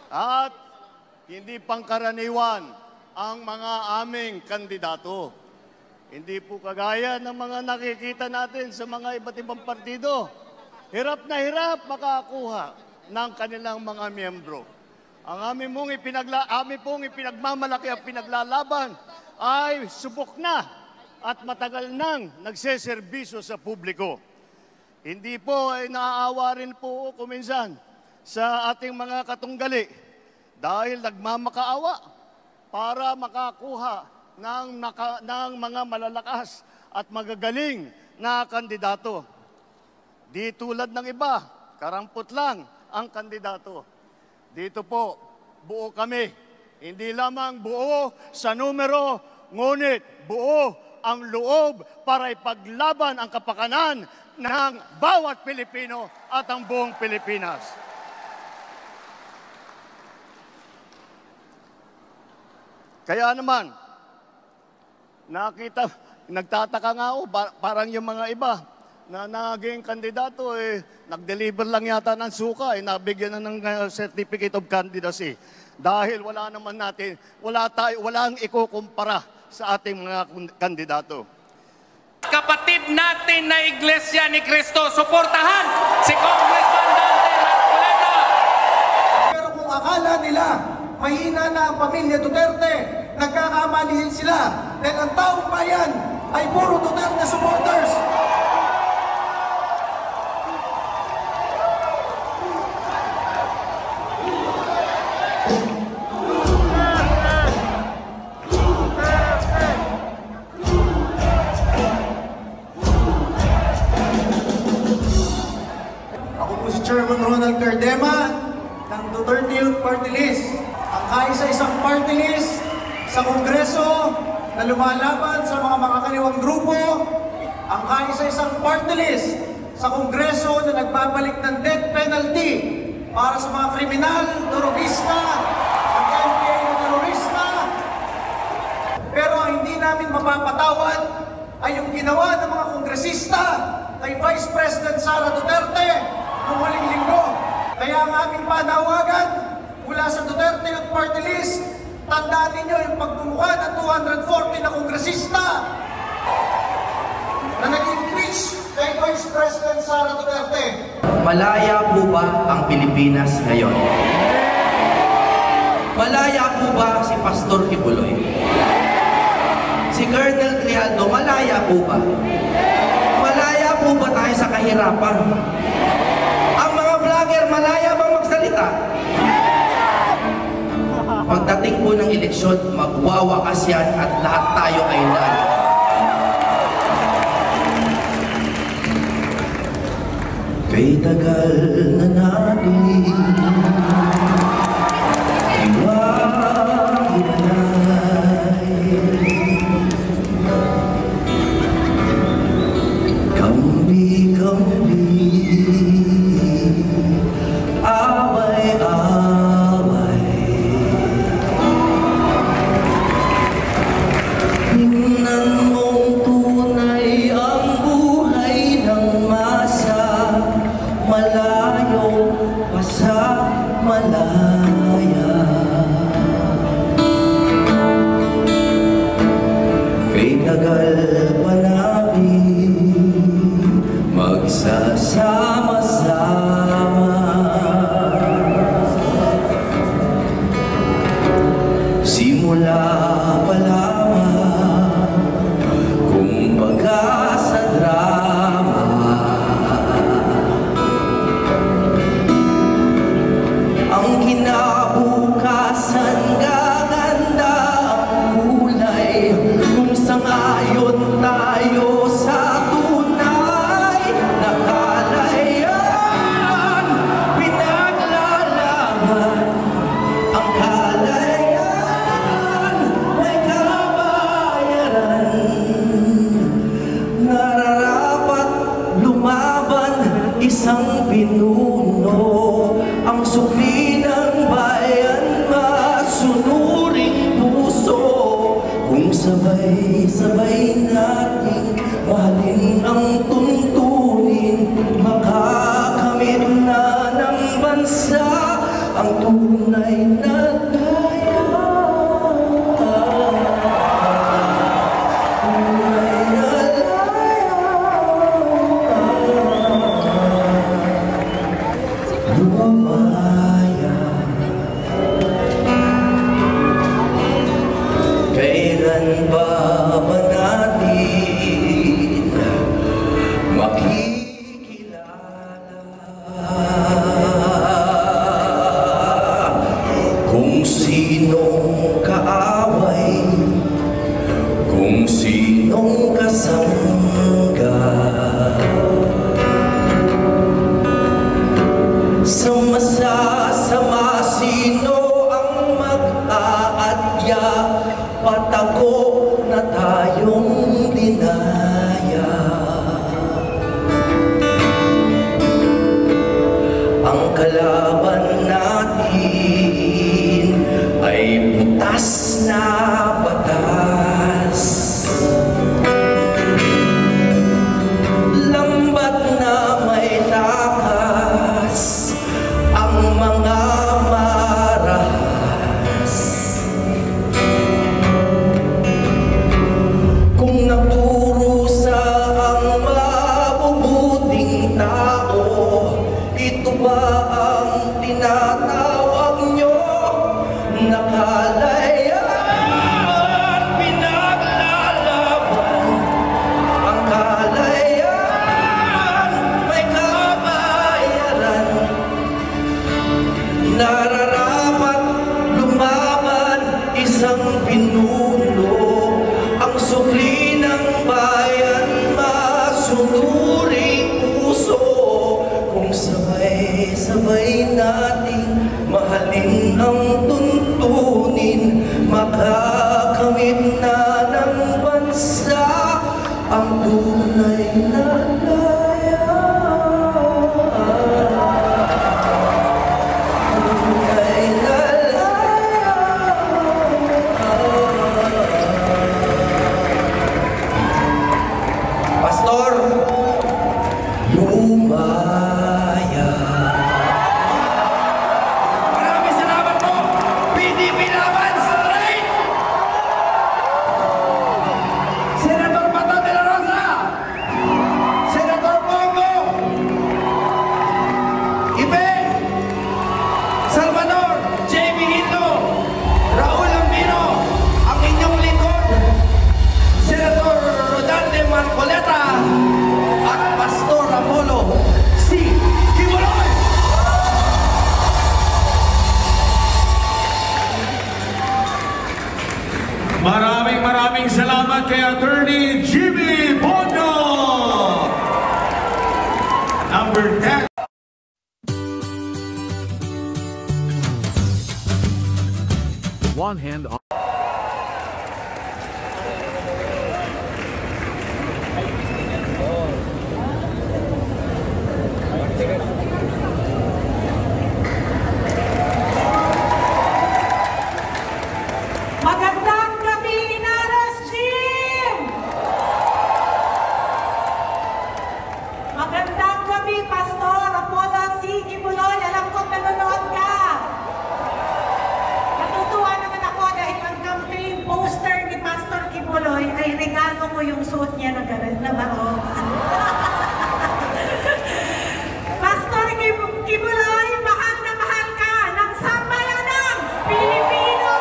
At hindi pangkaraniwan ang mga aming kandidato. Hindi po kagaya ng mga nakikita natin sa mga iba't ibang partido. Hirap na hirap makakuha ng kanilang mga miyembro. Ang aming pong ipinagmamalaki at pinaglalaban ay subok na at matagal nang nagseserbisyo sa publiko. Hindi po ay naaawa rin po kuminsan sa ating mga katunggali dahil nagmamakaawa para makakuha ng mga malalakas at magagaling na kandidato. Di tulad ng iba, karampot lang ang kandidato. Dito po, buo kami. Hindi lamang buo sa numero, ngunit buo ang loob para ipaglaban ang kapakanan ng bawat Pilipino at ang buong Pilipinas. Kaya naman, nagtataka nga ako, parang yung mga iba na naging kandidato, nag-deliver lang yata ng suka, nabigyan na ng certificate of candidacy. Dahil walang ikukumpara sa ating mga kandidato. Kapatid natin na Iglesia ni Cristo, suportahan si Congressman Dante Marcoleta. Pero kung akala nila mahina na ang pamilya Duterte, nagkakamalihin sila dahil ang taong bayan ay puro Duterte supporters. Ako po si Chairman Ronald Cardema ng Duterte Youth Party List. Ang kaisa-isang party list sa Kongreso na lumalaban sa mga makakaliwang grupo, ang kaisa-isang party list sa Kongreso na nagbabalik ng death penalty para sa mga kriminal, terorista, mag-MPA na terorista. Pero ang hindi namin mapapatawad ay yung ginawa ng mga kongresista kay Vice President Sara Duterte noong huling linggo. Kaya ang aming panawagan mula sa Duterte Youth Party List, tandaan ninyo yung pagbumuka ng 240 na kongresista na nag-impeach kay Vice President Sara Duterte. Malaya po ba ang Pilipinas ngayon? Malaya po ba si Pastor Kibuloy? Si Colonel Crialdo, malaya po ba? Malaya po ba tayo sa kahirapan? Ang mga vlogger, malaya bang magsalita? Pagdating po ng eleksyon, magwawakas yan at lahat tayo ay lalo. Kay tagal na natin isang pinuno, ang sukli ng bayan, masunuring puso. Kung sabay-sabay nating mahalin ang tuntunin, makakamit na ng bansa ang tunay na laya. Tunay na laya. Lumaya. Kailan ba natin makikilala kung sinong kaaway, kung sinong kasangga sa masasama, sino ang mag-aadya, patago na tayong dinaya. Ang kalaban natin ay butas na batas, lambat na may takas ang mga marahas. Kung nagdurusa ang mabubuting tao, ito ba ang tinatawag nyo na kalayaan? Pinaglalaban ang kalayaan, may kabayaran. Nararapat lumaban isang pinuno, ang sukli ng bayan, masunuring puso. Kung sabay-sabay nating mahalin ang tuntunin, makakamit na ng bansa ang tunay na laya. Tunay na laya. Pastor, lumaya. Maraming salamat po! PDP Laban Straight! Senator Pato de la Rosa! Senator Bongo! Ibe! Salvador! J.B. Hito! Raul Ambino! Ang inyong lingkod! Senator Rodante Marcoleta! At Pastor Apollo C. Kibuloy! Maraming salamat kay Attorney Jimmy Bono. Number 10. One hand on. Magandang gabi, Inaros Gym! Magandang gabi, Pastor Apollo C. Kibuloy. Alam ko nanonood ka. Natutuwa naman ako dahil ang campaign poster ni Pastor Kibuloy ay regalo ko yung suot niya na baro. Pastor Kibuloy, mahal na mahal ka ng sambayanang Pilipino!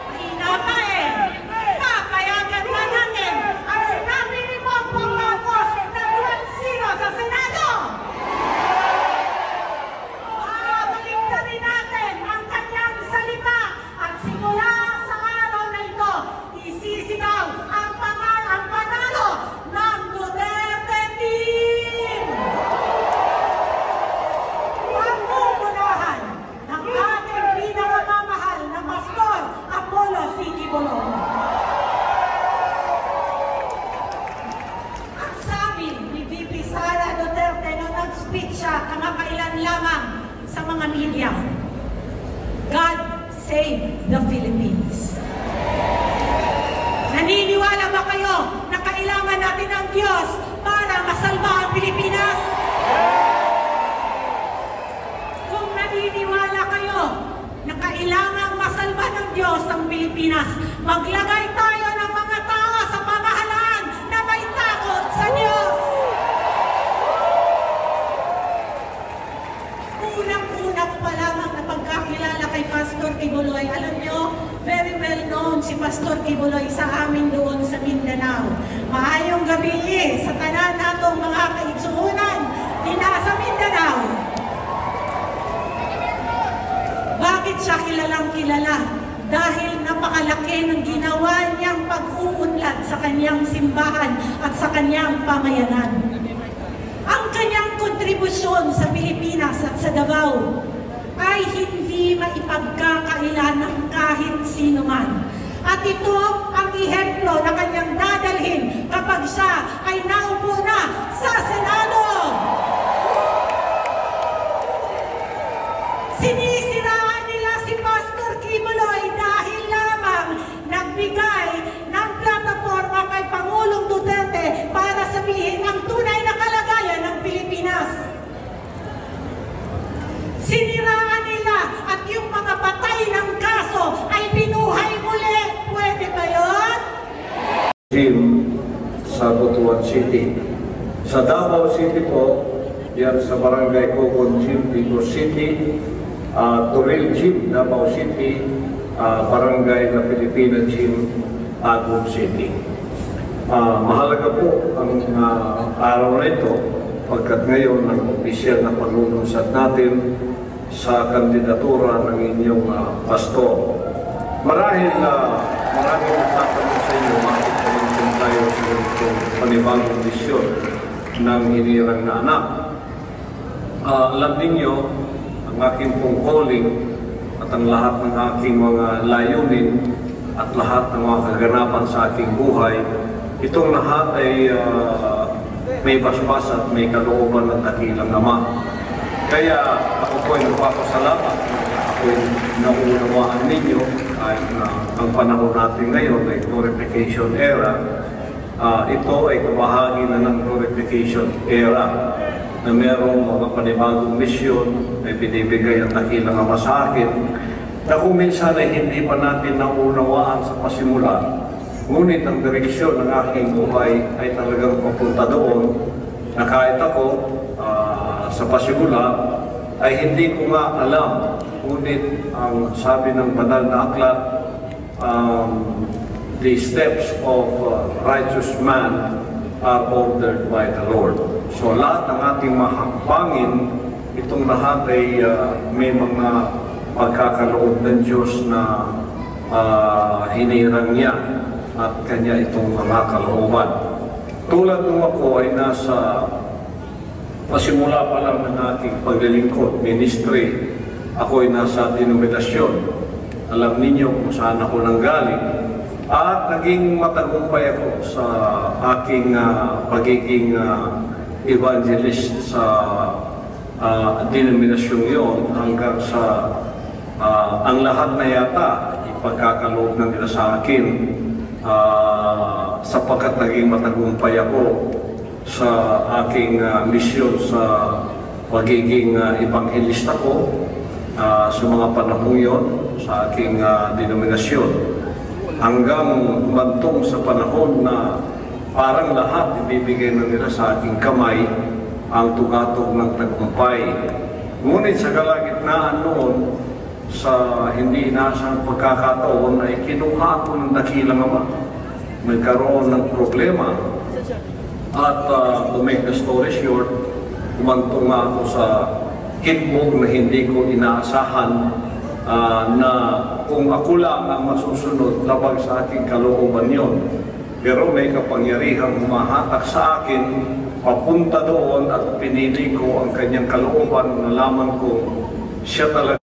Mahina pa eh! Papayagan na natin ang sinabi ni Bongbong Marcos na dual zero sa Senado! Para maligtarin natin ang kanyang salita at simula sa araw na ito, isisigaw ang panalo ng Duterte team! Pag-uunahan ng ating pinakamamahal na Pastor Apollo C. Kibuloy. Ang sabi ni VP Sara Duterte nung nag-speech siya kamakailan lamang sa mga media, God save the Philippines. Naniniwala ba kayo na kailangan natin ng Diyos para masalba ang Pilipinas? Pastor Kibuloy sa amin doon sa Mindanao. Maayong gabi sa tanan natong mga kaigsuunan sa Mindanao. Bakit siya kilalang kilala? Dahil napakalaki ng ginawa niyang pag-uunlad sa kanyang simbahan at sa kanyang pamayanan. Ang kanyang kontribusyon sa Pilipinas at sa Davao ay hindi maipagkakaila ng kahit sino man. At ito ang ehemplo na kanyang dadalhin kapag siya ay naupo na sa Senado. Sinisiraan nila si Pastor Kibuloy dahil lamang nagbigay ng plataforma kay Pangulong Duterte para sabihin ang tunay na kalagayan ng Pilipinas. Siniraan nila at yung mga patay ng kaso ay binuhay muli. Pwede ba yun? Team sa Butuan City. Sa Davao City po, yan sa Barangay Cogon Gym, Bicol City, Turil Gym, Davao City, Barangay na Pilipina Gym, Agum City. Mahalaga po ang araw na ito pagkat ngayon ang opisyal na paglulunsad natin sa kandidatura ng inyong pastor. Marahil maraming nagtatanong sa inyo, bakit naman tayo sa itong panibagong misyon ng hinirang na anak. Alam ninyo, ang aking pong calling at ang lahat ng aking mga layunin at lahat ng mga kaganapan sa aking buhay, itong lahat ay may basbas at may kalooban ng dakilang Ama. Kaya ako po ay nagpapasalamat. Ako ay nauunawaan ninyo kahit na ang panahon natin ngayon ay glorification era. Ito ay kabahagi na ng glorification era na mayroong mga panibagong misyon na binibigay ang dakilang Ama sa akin na kung minsan ay hindi pa natin nauunawaan sa pasimula. Ngunit ang direksyon ng aking buhay ay talagang papunta doon na kahit ako sa pasimula ay hindi ko nga alam. Ngunit ang sabi ng banal na aklat, the steps of righteous man are ordered by the Lord. So lahat ng ating mahakbangin, itong lahat ay may mga pagkakaloob ng Diyos na hinirang niya at kanya itong mga kalooban. Tulad nung ako ay nasa pasimula pa lang ng aking paglilingkod, ministry, ako ay nasa denominasyon. Alam ninyo kung saan ako nanggaling. At naging matagumpay ako sa aking pagiging evangelist sa denominasyon yon hanggang sa ang lahat na yata ipagkakaloob ng nila sa akin sapagkat naging matagumpay ako sa aking misyon sa pagiging evangelista ko sa mga panahon yon sa aking denominasyon hanggang mantong sa panahon na parang lahat ibibigay na nila sa aking kamay ang tugatog ng tagumpay. Ngunit sa kalagitnaan noon sa hindi inaasang pagkakataon ay kinuha ko ng dakilang Ama. Nagkaroon ng problema. At to make the story short, umantong nga ako sa hitbog na hindi ko inaasahan na kung ako lang ang masusunod, labag sa aking kalooban yon. Pero may kapangyarihang humahatak sa akin, papunta doon at pinili ko ang kanyang kalooban na laman ko siya talaga.